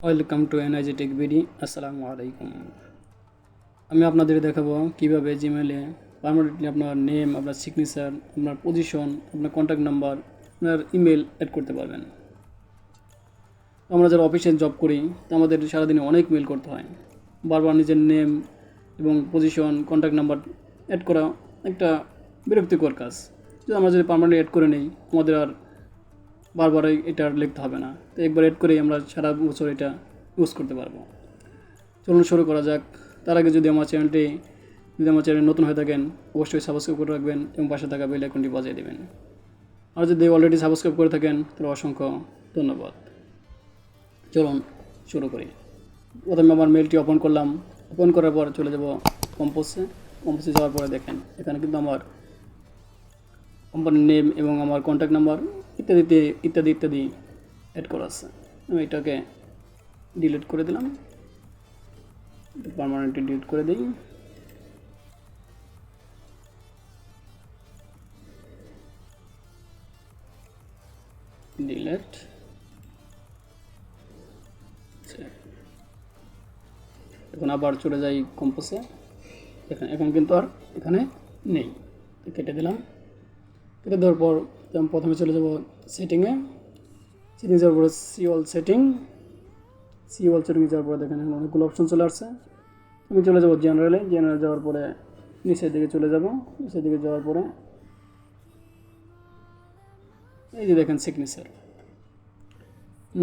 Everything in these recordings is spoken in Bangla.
Welcome to NIG tech BD. আসসালামু আলাইকুম। আমি আপনাদের দেখাবো কিভাবে জিমেলে পার্মানেন্টলি আপনার নেম, আপনার সিগনেচার, আপনার পজিশন, আপনার কন্ট্যাক্ট নাম্বার, আপনার ইমেল অ্যাড করতে পারবেন। আমরা যারা অফিসে জব করি আমাদের সারাদিনে অনেক মেল করতে হয়। বারবার নিজের নেম এবং পজিশন, কন্ট্যাক্ট নাম্বার অ্যাড করা একটা বিরক্তিকর কাজ। আমরা যদি পার্মানেন্টলি অ্যাড করে নিই আমাদের আর বারবার এটা আর লিখতে হবে না। তো একবার অ্যাড করেই আমরা সারা বছর এটা ইউজ করতে পারবো। চলুন শুরু করা যাক। তার আগে যদি আমার চ্যানেল নতুন হয়ে থাকেন অবশ্যই সাবস্ক্রাইব করে রাখবেন এবং পাশে থাকা বেল আইকনটি বাজিয়ে দেবেন। আর যদি অলরেডি সাবস্ক্রাইব করে থাকেন তাহলে অসংখ্য ধন্যবাদ। চলুন শুরু করি। প্রথমে আমার মেলটি ওপেন করলাম। ওপেন করার পর চলে যাব কম্পোসে যাওয়ার পরে দেখেন এখানে কিন্তু আমার কোম্পানির নেম এবং আমার কন্ট্যাক্ট নাম্বার ইত্যাদি অ্যাড করা আছে। আমি এটাকে ডিলিট করে দিলাম, পার্মানেন্টলি ডিলিট করে দিই। ডিলিট। এখন আবার চলে যাই কম্পোসে। এখন কিন্তু আর এখানে নেই, কেটে দিলাম। কেটে দেওয়ার পর প্রথমে চলে যাব সেটিংয়ে যাওয়ার পরে সি অল সেটিং যাওয়ার পরে দেখেন অনেকগুলো অপশন চলে আসছে। আমি চলে যাব জেনারেল যাওয়ার পরে নিচের দিকে চলে যাব। নিচের দিকে যাওয়ার পরে এই যে দেখেন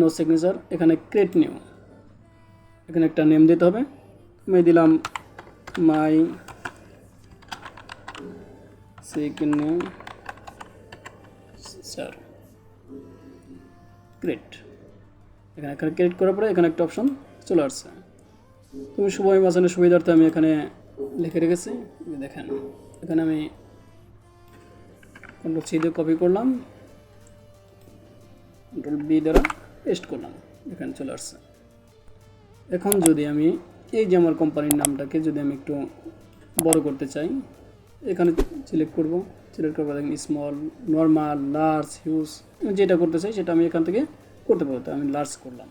নো সিগনেচার, এখানে ক্রিয়েট নিউ, এখানে একটা নেম দিতে হবে। আমি দিলাম মাই সিগনেচার ক্রিয়েট। এখানে ক্রিয়েট করার পরে এখানে একটা অপশন চলে আসছে। তুমি সময় বাঁচানোর সুবিধার্থে আমি এখানে লিখে রেখেছি, দেখেন। এখানে আমি কন্ট্রোল সি দিয়ে কপি করলাম, কন্ট্রোল বি দ্বারা পেস্ট করলাম, এখানে চলে আসছে। এখন যদি আমি এই যে আমার কোম্পানির নামটাকে যদি আমি একটু বড় করতে চাই, এখানে সিলেক্ট করব। সিলেক্ট করবো দেখেন স্মল, নর্মাল, লার্জ, হিউজ, যেটা করতে চাই সেটা আমি এখান থেকে করতে পারবো। আমি লার্জ করলাম,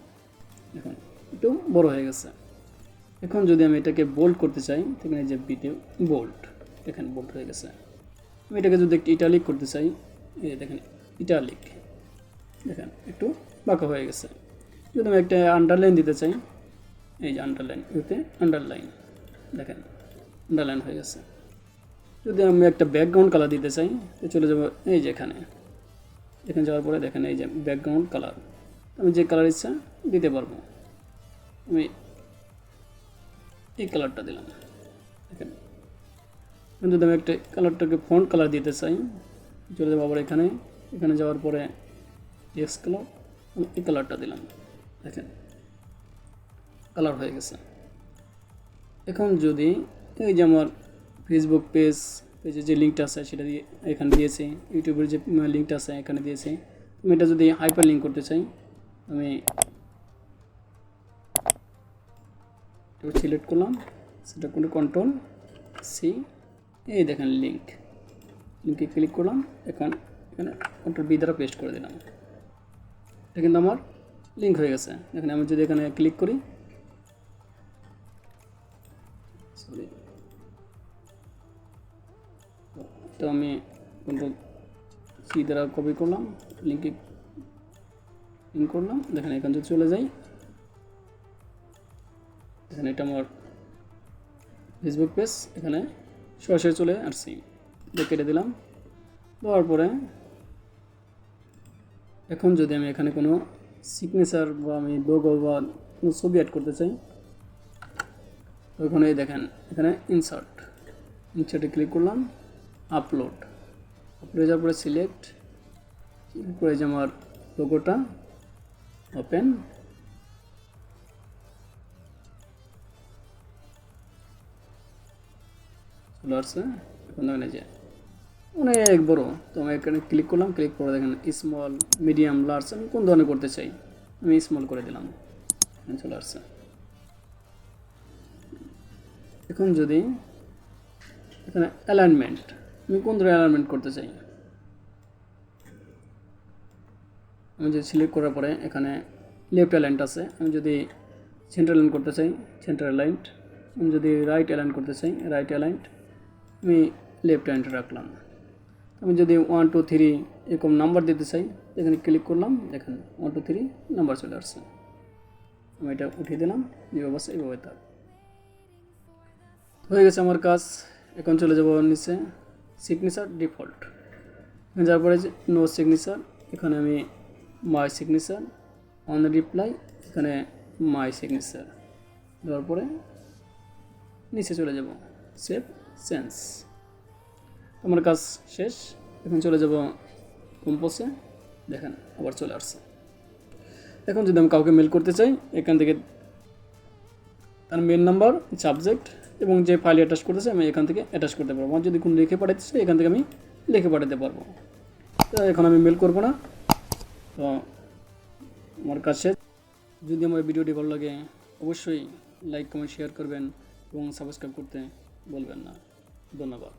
এখন একটু বড় হয়ে গেছে। এখন যদি আমি এটাকে বোল্ড করতে চাই এখানে যে বিতে বোল্ড, এখানে বোল্ড হয়ে গেছে। আমি এটাকে যদি একটু ইটালিক করতে চাই, এই দেখেন ইটালিক, দেখেন একটু বাঁকা হয়ে গেছে। যদি আমি একটা আন্ডারলাইন দিতে চাই, এই যে আন্ডারলাইন, দেখেন আন্ডারলাইন হয়ে গেছে। যদি আমি একটা ব্যাকগ্রাউন্ড কালার দিতে চাই তো চলে যাব এই যে এখানে যাওয়ার পরে দেখেন এই যে ব্যাকগ্রাউন্ড কালার, আমি যে কালার ইচ্ছা দিতে পারবো। আমি এই কালারটা দিলাম, দেখেন। যদি আমি একটা কালারটাকে ফন্ট কালার দিতে চাই চলে যাবো আবার এখানে যাওয়ার পরে টেক্সট কালার, এই কালারটা দিলাম, দেখেন কালার হয়ে গেছে। এখন যদি এই যে আমার ফেসবুক পেজে যে লিঙ্কটা আছে সেটা দিয়ে এখানে দিয়েছি, ইউটিউবের যে লিঙ্কটা আছে এখানে দিয়েছি। আমি এটা যদি হাইপার লিঙ্ক করতে চাই আমি সিলেক্ট করলাম, সেটা করে কন্ট্রোল সি, এই দেখেন লিঙ্কে ক্লিক করলাম। এখানে কন্ট্রোল বি দ্বারা পেস্ট করে দিলাম, এটা কিন্তু আমার লিঙ্ক হয়ে গেছে। এখানে আমি যদি এখানে ক্লিক করি, সরি, তো আমি কন্ট্রোল সি দ্বারা কপি করলাম, লিঙ্ক করলাম, দেখেন এখান থেকে চলে যাই। এখানে এটা আমার ফেসবুক পেজ, এখানে সরাসরি চলে আসছি, কেটে দিলাম। দেওয়ার পরে এখন যদি আমি এখানে কোনো সিগনেচার বা আমি লোগো বা কোনো ছবি অ্যাড করতে চাই, ওখানে দেখেন এখানে ইনসার্টে ক্লিক করলাম, আপলোড যাওয়ার পরে সিলেক্ট করে যে আমার লোগোটা ওপেন, চলে আসছে। এখন দেখেন যে অনেক বড়, তো আমি এখানে ক্লিক করলাম, ক্লিক করে দেখেন স্মল, মিডিয়াম, লার্জ, আমি কোন ধরনের করতে চাই আমি স্মল করে দিলাম, চলে আসছে। এখন যদি এখানে অ্যালাইনমেন্ট, আমি কোন ধরনের অ্যালাইনমেন্ট করতে চাই, আমি যদি সিলেক্ট করার পরে এখানে লেফট অ্যালাইন্ট আছে, আমি যদি সেন্টার অ্যালাইন করতে চাই সেন্টার অ্যালাইন্ট, আমি যদি রাইট অ্যালাইন করতে চাই রাইট অ্যালাইন্ট, আমি লেফট অ্যালাইন্ট রাখলাম। আমি যদি 1 2 3 এরকম নাম্বার দিতে চাই, এখানে ক্লিক করলাম, দেখেন 1 2 3 নাম্বার চলে আসছে। আমি এটা উঠিয়ে দিলাম, যেভাবে আছে এইভাবে থাক। হয়ে গেছে আমার কাজ। এখন চলে যাব নিচে সিগনেচার ডিফল্ট, যার পরে নো সিগনেচার, এখানে আমি মাই সিগনেচার, অন রিপ্লাই, এখানে মাই সিগনেচার দেওয়ার পরে নিচে চলে যাব সেভ চেঞ্জ। আমার কাজ শেষ। এখন চলে যাব কম্পোজে, দেখেন আবার চলে আসছে। এখন যদি আমি কাউকে মেল করতে চাই, এখান থেকে তার মেল নাম্বার, সাবজেক্ট এবং যে ফাইল অ্যাটাচ করতে চাই আমি এখান থেকে অ্যাটাচ করতে পারবো। আর যদি কোনো লিখে পাঠাতে চাই এখান থেকে আমি লিখে পাঠাতে পারবো। তো এখন আমি মেল করবো না। তো আমার কাজ শেষ। যদি আমার ভিডিওটি ভালো লাগে অবশ্যই লাইক কমেন্ট শেয়ার করবেন এবং সাবস্ক্রাইব করতে বলবেন না। ধন্যবাদ।